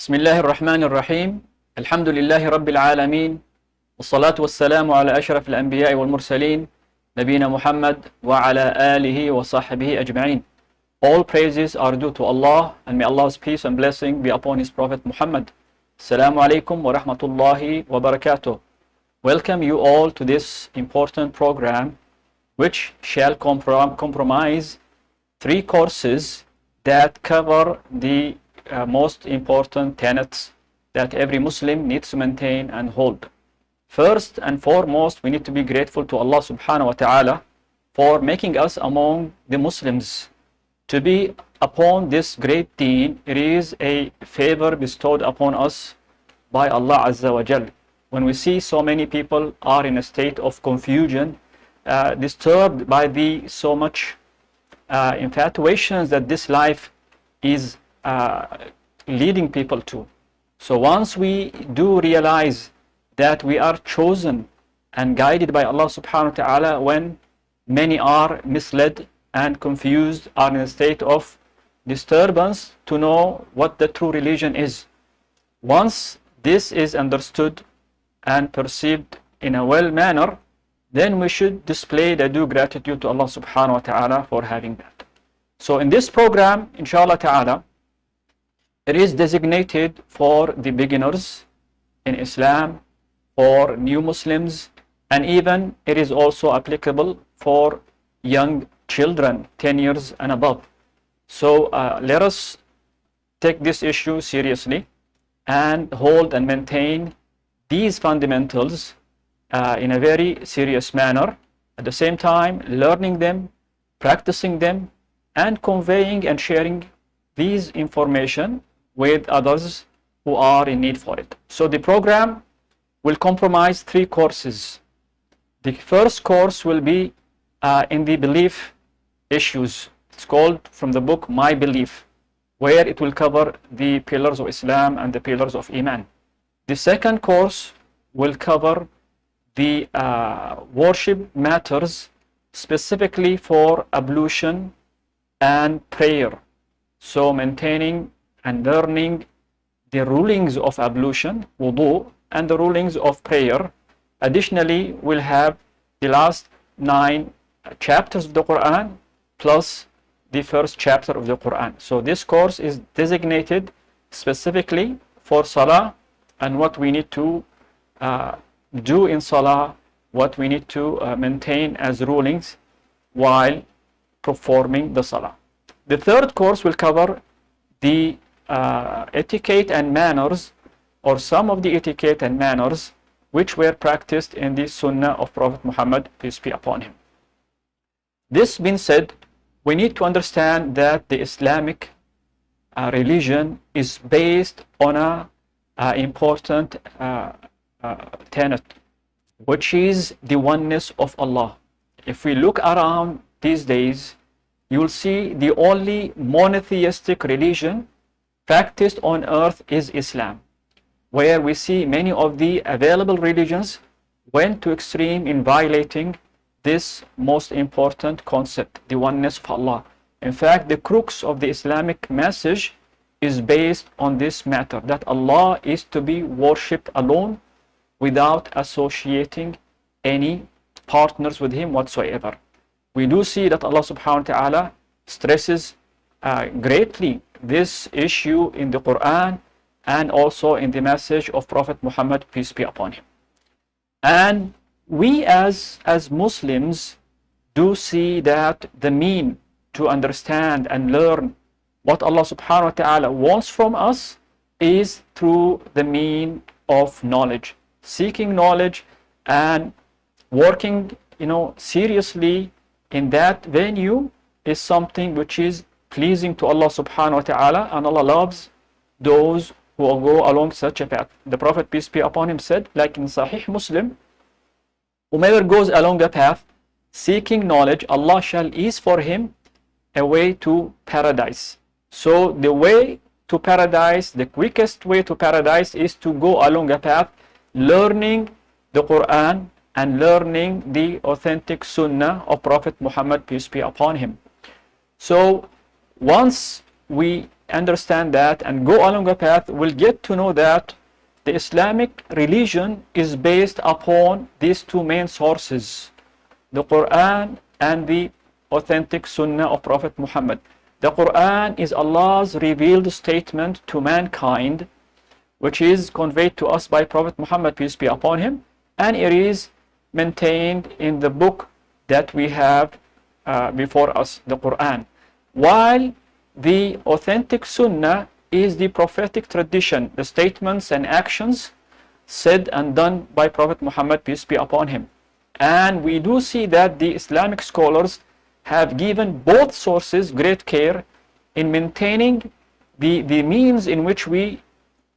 بسم الله الرحمن الرحيم الحمد لله رب العالمين والصلاة والسلام على أشرف الأنبياء والمرسلين نبينا محمد وعلى آله وصحبه أجمعين. All praises are due to Allah, and may Allah's peace and blessing be upon His Prophet Muhammad. Assalamu alaikum wa rahmatullahi wa barakatuh. Welcome you all to this important program which shall compromise 3 courses that cover the most important tenets that every Muslim needs to maintain and hold. First and foremost, we need to be grateful to Allah subhanahu wa ta'ala for making us among the Muslims. To be upon this great deen, it is a favor bestowed upon us by Allah Azza wa Jal. When we see so many people are in a state of confusion, disturbed by the so much infatuations that this life is leading people to. So once we do realize that we are chosen and guided by Allah subhanahu wa ta'ala, when many are misled and confused, are in a state of disturbance to know what the true religion is. Once this is understood and perceived in a well manner, then we should display the due gratitude to Allah subhanahu wa ta'ala for having that. So in this program, inshallah ta'ala, it is designated for the beginners in Islam, for new Muslims, and even it is also applicable for young children, 10 years and above. So let us take this issue seriously and hold and maintain these fundamentals in a very serious manner. At the same time, learning them, practicing them, and conveying and sharing these information with others who are in need for it. So the program will comprise 3 courses. The first course will be in the belief issues. It's called from the book My Belief, where it will cover the pillars of Islam and the pillars of Iman. The second course will cover the worship matters, specifically for ablution and prayer. So maintaining and learning the rulings of ablution, wudu, and the rulings of prayer. Additionally, we'll have the last 9 chapters of the Quran plus the first chapter of the Quran. So this course is designated specifically for Salah and what we need to do in Salah, what we need to maintain as rulings while performing the Salah. The third course will cover the etiquette and manners, or some of the etiquette and manners which were practiced in the Sunnah of Prophet Muhammad, peace be upon him. This being said, we need to understand that the Islamic religion is based on a important tenet, which is the oneness of Allah. If we look around these days, you will see the only monotheistic religion practiced on earth is Islam, where we see many of the available religions went to extreme in violating this most important concept, the oneness of Allah. In fact, the crux of the Islamic message is based on this matter, that Allah is to be worshipped alone without associating any partners with Him whatsoever. We do see that Allah subhanahu wa ta'ala stresses greatly this issue in the Quran and also in the message of Prophet Muhammad, peace be upon him. And we as Muslims do see that the mean to understand and learn what Allah subhanahu wa ta'ala wants from us is through the mean of knowledge. Seeking knowledge and working, seriously in that venue is something which is pleasing to Allah subhanahu wa ta'ala, and Allah loves those who will go along such a path. The Prophet, peace be upon him, said, like in Sahih Muslim, whomever goes along a path seeking knowledge, Allah shall ease for him a way to paradise. So the way to paradise, the quickest way to paradise, is to go along a path learning the Quran and learning the authentic Sunnah of Prophet Muhammad, peace be upon him. So once we understand that and go along a path, will get to know that the Islamic religion is based upon these two main sources, the Quran and the authentic Sunnah of Prophet Muhammad. The Quran is Allah's revealed statement to mankind, which is conveyed to us by Prophet Muhammad, peace be upon him, and it is maintained in the book that we have before us, the Quran. While the authentic Sunnah is the prophetic tradition, the statements and actions said and done by Prophet Muhammad, peace be upon him. And we do see that the Islamic scholars have given both sources great care in maintaining the means in which we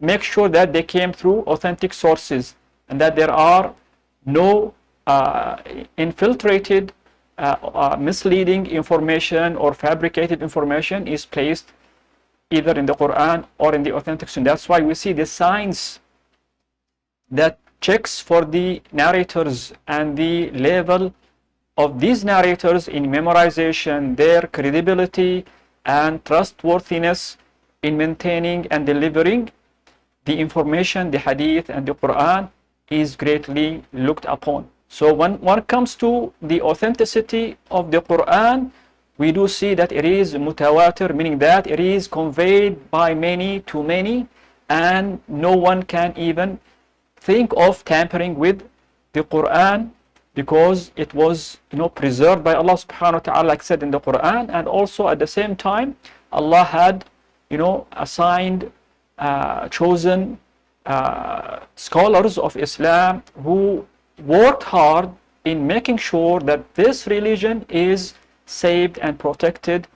make sure that they came through authentic sources and that there are no infiltrated misleading information or fabricated information is placed either in the Quran or in the authentic Sunnah. That's why we see the signs that checks for the narrators and the level of these narrators in memorization, their credibility and trustworthiness in maintaining and delivering the information, the hadith and the Quran is greatly looked upon. So when it comes to the authenticity of the Quran, we do see that it is mutawatir, meaning that it is conveyed by many to many, and no one can even think of tampering with the Quran because it was preserved by Allah subhanahu wa ta'ala, like said in the Quran, and also at the same time Allah had assigned chosen scholars of Islam who worked hard in making sure that this religion is saved and protected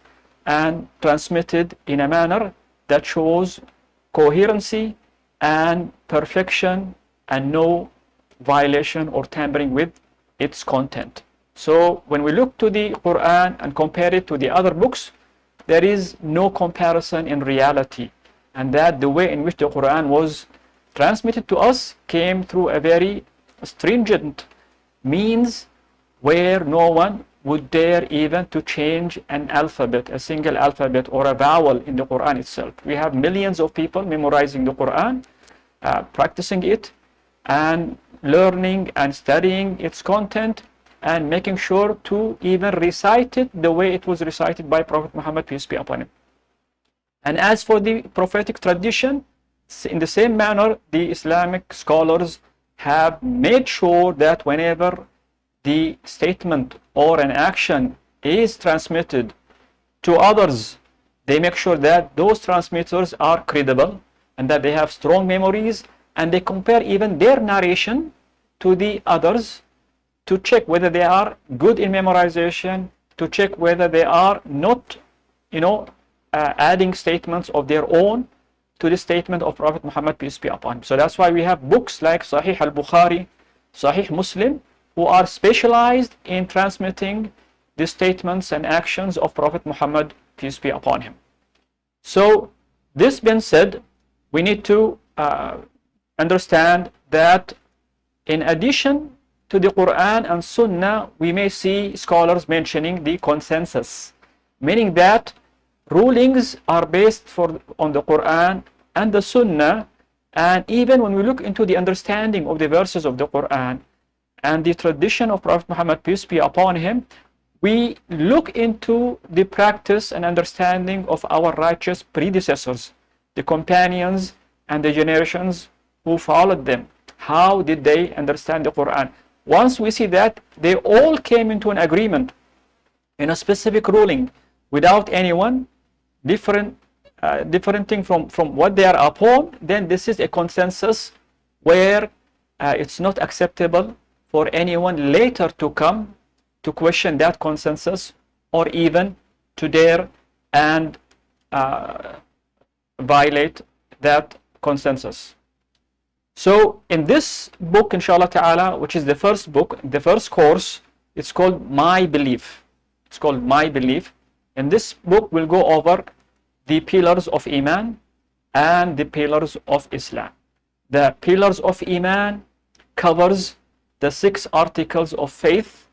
and transmitted in a manner that shows coherency and perfection and no violation or tampering with its content. So when we look to the Quran and compare it to the other books, there is no comparison in reality, and that the way in which the Quran was transmitted to us came through a very stringent means where no one would dare even to change an alphabet, a single alphabet or a vowel in the Quran itself. We have millions of people memorizing the Quran, practicing it and learning and studying its content and making sure to even recite it the way it was recited by Prophet Muhammad, peace be upon him. And as for the prophetic tradition, in the same manner, the Islamic scholars have made sure that whenever the statement or an action is transmitted to others, they make sure that those transmitters are credible and that they have strong memories, and they compare even their narration to the others to check whether they are good in memorization, to check whether they are not adding statements of their own to the statement of Prophet Muhammad, peace be upon him. So that's why we have books like Sahih al-Bukhari, Sahih Muslim, who are specialized in transmitting the statements and actions of Prophet Muhammad, peace be upon him. So this being said, we need to understand that in addition to the Quran and Sunnah, we may see scholars mentioning the consensus, meaning that rulings are based on the Quran and the Sunnah. And even when we look into the understanding of the verses of the Quran and the tradition of Prophet Muhammad, peace be upon him, we look into the practice and understanding of our righteous predecessors, the companions and the generations who followed them. How did they understand the Quran? Once we see that they all came into an agreement in a specific ruling without anyone differentiating from what they are upon, then this is a consensus where it's not acceptable for anyone later to come to question that consensus or even to dare and violate that consensus. So in this book, inshallah ta'ala, which is the first book, the first course, it's called My Belief. It's called My Belief. In this book, we'll go over the pillars of Iman and the pillars of Islam. The pillars of Iman covers the 6 articles of faith,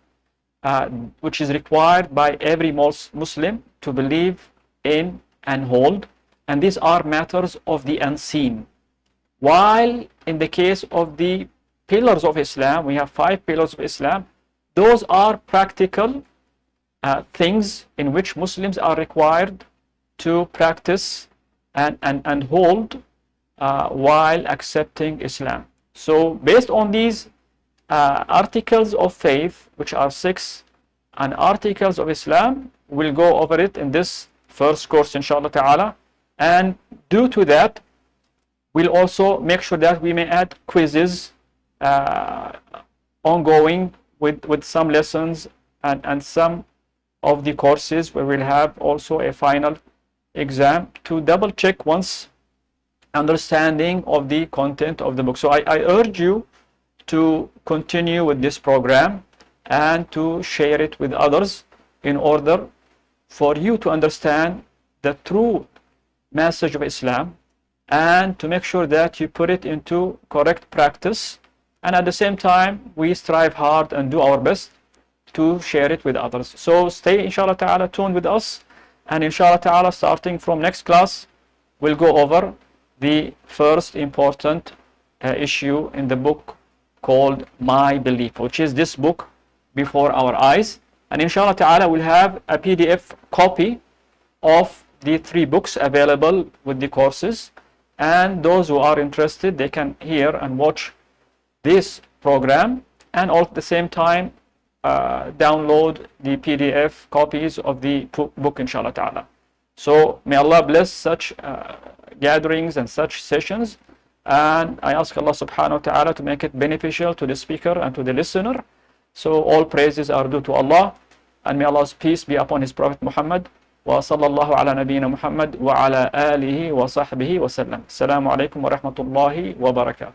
which is required by every Muslim to believe in and hold. and these are matters of the unseen. While in the case of the pillars of Islam, we have 5 pillars of Islam. Those are practical things in which Muslims are required to practice and hold while accepting Islam. So based on these articles of faith, which are 6, and articles of Islam, we'll go over it in this first course, inshallah ta'ala. And due to that, we'll also make sure that we may add quizzes ongoing with some lessons and some of the courses where we'll have also a final exam to double check one's understanding of the content of the book. So I urge you to continue with this program and to share it with others in order for you to understand the true message of Islam and to make sure that you put it into correct practice, and at the same time we strive hard and do our best to share it with others. So stay inshallah ta'ala tuned with us, and inshallah ta'ala starting from next class we'll go over the first important issue in the book called My Belief, which is this book before our eyes. And inshallah ta'ala we'll have a PDF copy of the 3 books available with the courses, and those who are interested, they can hear and watch this program and all at the same time download the PDF copies of the book inshallah ta'ala. So may Allah bless such gatherings and such sessions, and I ask Allah subhanahu wa ta'ala to make it beneficial to the speaker and to the listener. So all praises are due to Allah, and may Allah's peace be upon His Prophet Muhammad. Wa sallallahu ala nabiyyina Muhammad wa ala alihi wa sahbihi wa sallam. Assalamu alaikum wa rahmatullahi wa barakatuh.